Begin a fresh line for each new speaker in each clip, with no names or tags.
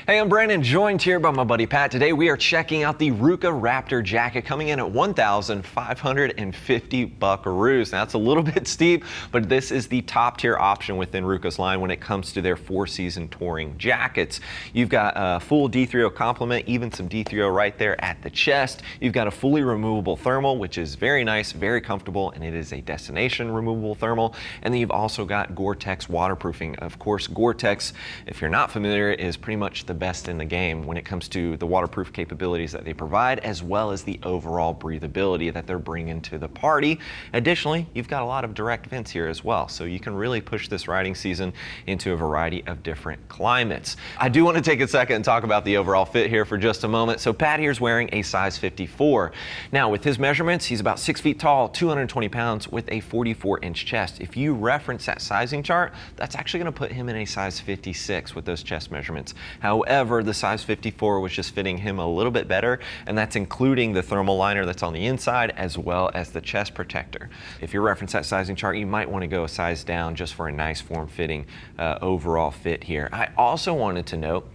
Hey, I'm Brandon, joined here by my buddy Pat. Today we are checking out the Rukka Rapto jacket coming in at 1,550 buckaroos. Now that's a little bit steep, but this is the top tier option within Rukka's line when it comes to their 4-season touring jackets. You've got a full D3O complement, even some D3O right there at the chest. You've got a fully removable thermal, which is very nice, very comfortable, and it is a destination removable thermal. And then you've also got Gore-Tex waterproofing. Of course, Gore-Tex, if you're not familiar, is pretty much the best in the game when it comes to the waterproof capabilities that they provide, as well as the overall breathability that they're bringing to the party. Additionally, you've got a lot of direct vents here as well, so you can really push this riding season into a variety of different climates. I do want to take a second and talk about the overall fit here for just a moment. So Pat here's wearing a size 54. Now with his measurements, he's about 6 feet tall, 220 pounds with a 44-inch chest. If you reference that sizing chart, that's actually going to put him in a size 56 with those chest measurements. However, the size 54 was just fitting him a little bit better, and that's including the thermal liner that's on the inside as well as the chest protector. If you reference that sizing chart, you might want to go a size down just for a nice form-fitting overall fit here. I also wanted to note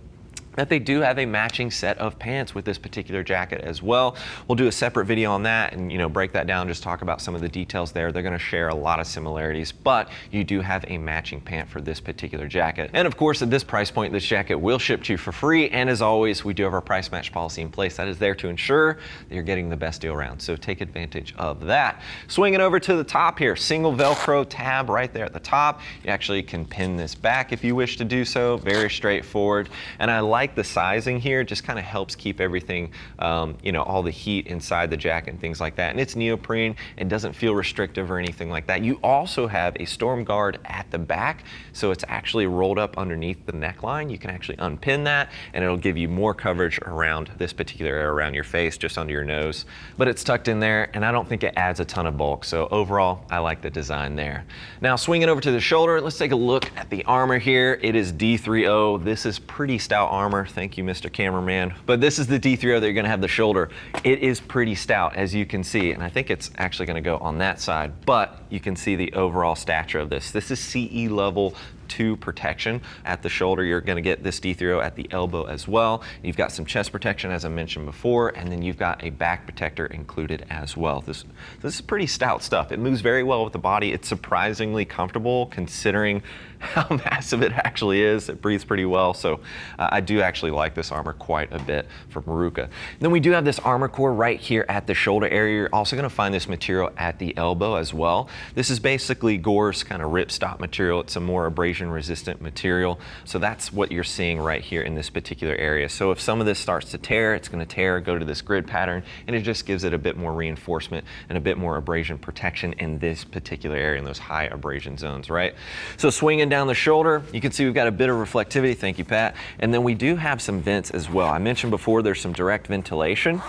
that they do have a matching set of pants with this particular jacket as well. We'll do a separate video on that and break that down, just talk about some of the details there. They're gonna share a lot of similarities, but you do have a matching pant for this particular jacket. And of course, at this price point, this jacket will ship to you for free. And as always, we do have our price match policy in place that is there to ensure that you're getting the best deal around. So take advantage of that. Swinging over to the top here, single Velcro tab right there at the top. You actually can pin this back if you wish to do so. Very straightforward. And I like the sizing here, just kind of helps keep everything, all the heat inside the jacket and things like that. And it's neoprene and doesn't feel restrictive or anything like that. You also have a storm guard at the back, so it's actually rolled up underneath the neckline. You can actually unpin that and it'll give you more coverage around this particular area, around your face, just under your nose. But it's tucked in there and I don't think it adds a ton of bulk. So overall, I like the design there. Now swinging over to the shoulder, let's take a look at the armor here. It is D3O. This is pretty stout armor. Thank you, Mr. Cameraman. But this is the D3O that you're gonna have the shoulder. It is pretty stout, as you can see, and I think it's actually gonna go on that side, but you can see the overall stature of this. This is CE level 2 protection at the shoulder. You're going to get this D3O at the elbow as well. You've got some chest protection, as I mentioned before, and then you've got a back protector included as well. This is pretty stout stuff. It moves very well with the body. It's surprisingly comfortable considering how massive it actually is. It breathes pretty well, so I do actually like this armor quite a bit from Rukka. Then we do have this Armacor right here at the shoulder area. You're also going to find this material at the elbow as well. This is basically Gore's kind of ripstop material. It's a more abrasion resistant material. So that's what you're seeing right here in this particular area. So if some of this starts to tear, it's going to tear, go to this grid pattern, and it just gives it a bit more reinforcement and a bit more abrasion protection in this particular area, in those high abrasion zones, right? So swinging down the shoulder, you can see we've got a bit of reflectivity. Thank you, Pat. And then we do have some vents as well. I mentioned before there's some direct ventilation.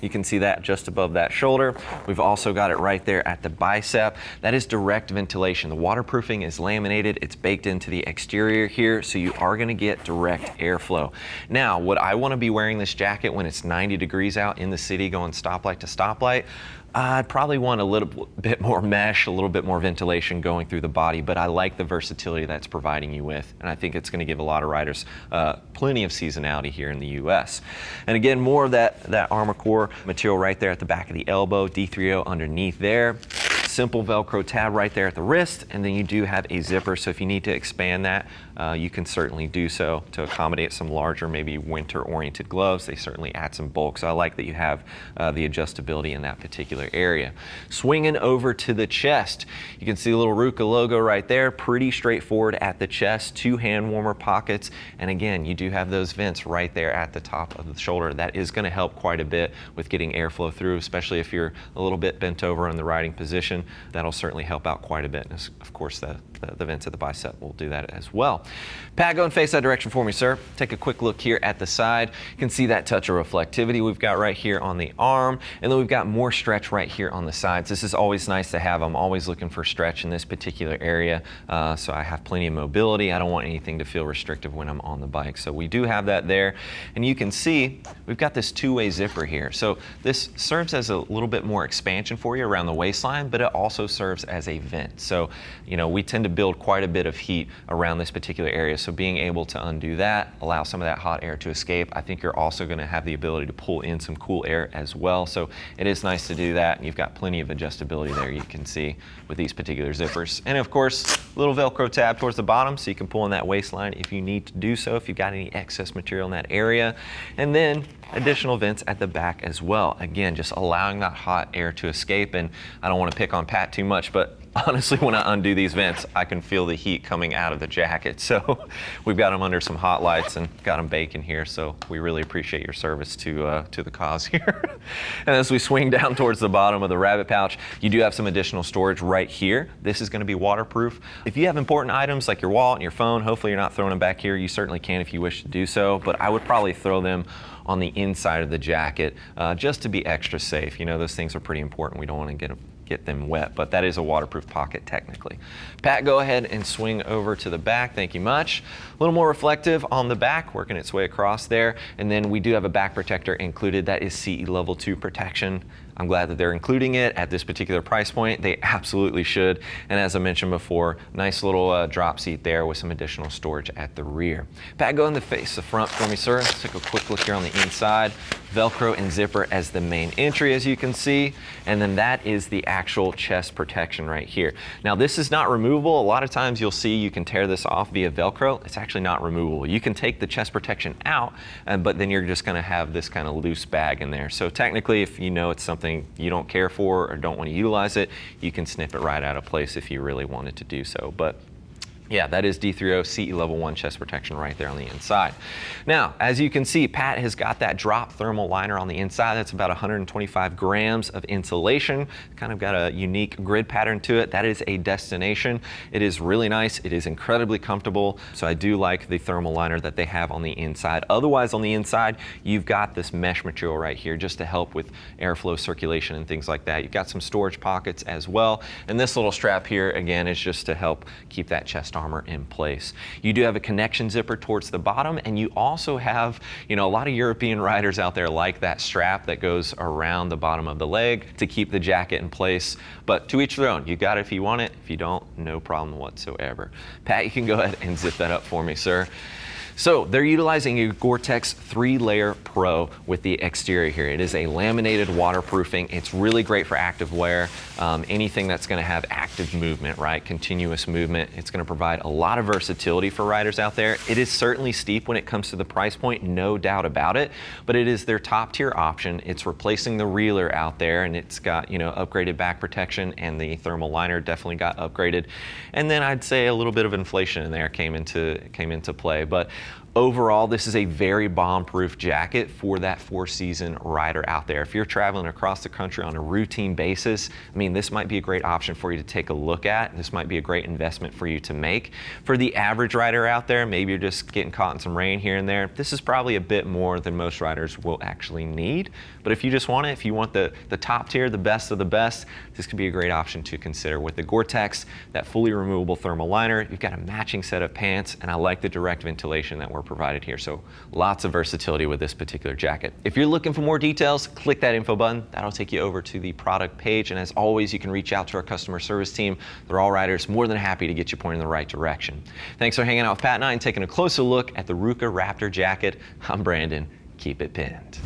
You can see that just above that shoulder. We've also got it right there at the bicep. That is direct ventilation. The waterproofing is laminated. It's baked into the exterior here, so you are gonna get direct airflow. Now, would I wanna be wearing this jacket when it's 90 degrees out in the city going stoplight to stoplight? I'd probably want a little bit more mesh, a little bit more ventilation going through the body, but I like the versatility that's providing you with, and I think it's going to give a lot of riders plenty of seasonality here in the US. And again, more of that Armacor material right there at the back of the elbow, D3O underneath there. Simple Velcro tab right there at the wrist, and then you do have a zipper, so if you need to expand that, you can certainly do so to accommodate some larger, maybe winter-oriented gloves. They certainly add some bulk, so I like that you have the adjustability in that particular area. Swinging over to the chest, you can see a little Rukka logo right there, pretty straightforward at the chest, 2 hand warmer pockets, and again, you do have those vents right there at the top of the shoulder. That is going to help quite a bit with getting airflow through, especially if you're a little bit bent over in the riding position. That'll certainly help out quite a bit. And of course, the vents at the bicep will do that as well. Pat, go and face that direction for me, sir. Take a quick look here at the side. You can see that touch of reflectivity we've got right here on the arm, and then we've got more stretch right here on the sides. This is always nice to have. I'm always looking for stretch in this particular area, so I have plenty of mobility. I don't want anything to feel restrictive when I'm on the bike. So we do have that there, and you can see we've got this 2-way zipper here. So this serves as a little bit more expansion for you around the waistline, but it also serves as a vent. So, you know, we tend to build quite a bit of heat around this particular area. So being able to undo that, allow some of that hot air to escape, I think you're also going to have the ability to pull in some cool air as well. So it is nice to do that. And you've got plenty of adjustability there, you can see, with these particular zippers. And of course, little Velcro tab towards the bottom so you can pull in that waistline if you need to do so, if you've got any excess material in that area. And then additional vents at the back as well. Again, just allowing that hot air to escape. And I don't want to pick on Pat too much, but honestly, when I undo these vents, I can feel the heat coming out of the jacket. So we've got them under some hot lights and got them baking here. So we really appreciate your service to the cause here. And as we swing down towards the bottom of the rabbit pouch, you do have some additional storage right here. This is going to be waterproof. If you have important items like your wallet and your phone, hopefully you're not throwing them back here. You certainly can if you wish to do so, but I would probably throw them on the inside of the jacket just to be extra safe. You know, those things are pretty important. We don't want to get them wet, but that is a waterproof pocket technically. Pat, go ahead and swing over to the back. Thank you much. A little more reflective on the back, working its way across there. And then we do have a back protector included. That is CE level 2 protection. I'm glad that they're including it at this particular price point. They absolutely should. And as I mentioned before, nice little drop seat there with some additional storage at the rear. Pat, go in the face, the front for me, sir. Let's take a quick look here on the inside. Velcro and zipper as the main entry, as you can see. And then that is the actual chest protection right here. Now, this is not removable. A lot of times you'll see you can tear this off via Velcro. It's actually not removable. You can take the chest protection out, but then you're just gonna have this kind of loose bag in there. So technically, if you know it's something you don't care for or don't want to utilize it, you can snip it right out of place if you really wanted to do so. But yeah, that is D3O CE level 1 chest protection right there on the inside. Now, as you can see, Pat has got that drop thermal liner on the inside. That's about 125 grams of insulation. Kind of got a unique grid pattern to it. That is a destination. It is really nice. It is incredibly comfortable. So I do like the thermal liner that they have on the inside. Otherwise, on the inside, you've got this mesh material right here just to help with airflow circulation and things like that. You've got some storage pockets as well. And this little strap here, again, is just to help keep that chest armor in place. You do have a connection zipper towards the bottom, and you also have, you know, a lot of European riders out there like that strap that goes around the bottom of the leg to keep the jacket in place. But to each their own. You got it if you want it. If you don't, no problem whatsoever. Pat, you can go ahead and zip that up for me, sir. So they're utilizing a Gore-Tex 3-layer Pro with the exterior here. It is a laminated waterproofing. It's really great for active wear. Anything that's going to have active movement, right? Continuous movement. It's going to provide a lot of versatility for riders out there. It is certainly steep when it comes to the price point, no doubt about it, but it is their top tier option. It's replacing the reeler out there, and it's got, you know, upgraded back protection, and the thermal liner definitely got upgraded. And then I'd say a little bit of inflation in there came into play. But overall, this is a very bomb-proof jacket for that four-season rider out there. If you're traveling across the country on a routine basis, I mean, this might be a great option for you to take a look at. This might be a great investment for you to make. For the average rider out there, maybe you're just getting caught in some rain here and there, this is probably a bit more than most riders will actually need. But if you just want it, if you want the top tier, the best of the best, this could be a great option to consider. With the Gore-Tex, that fully removable thermal liner, you've got a matching set of pants, and I like the direct ventilation that we're provided here. So lots of versatility with this particular jacket. If you're looking for more details, click that info button. That'll take you over to the product page. And as always, you can reach out to our customer service team. They're all riders, more than happy to get you pointed in the right direction. Thanks for hanging out with Pat and I and taking a closer look at the Rukka Rapto jacket. I'm Brandon. Keep it pinned.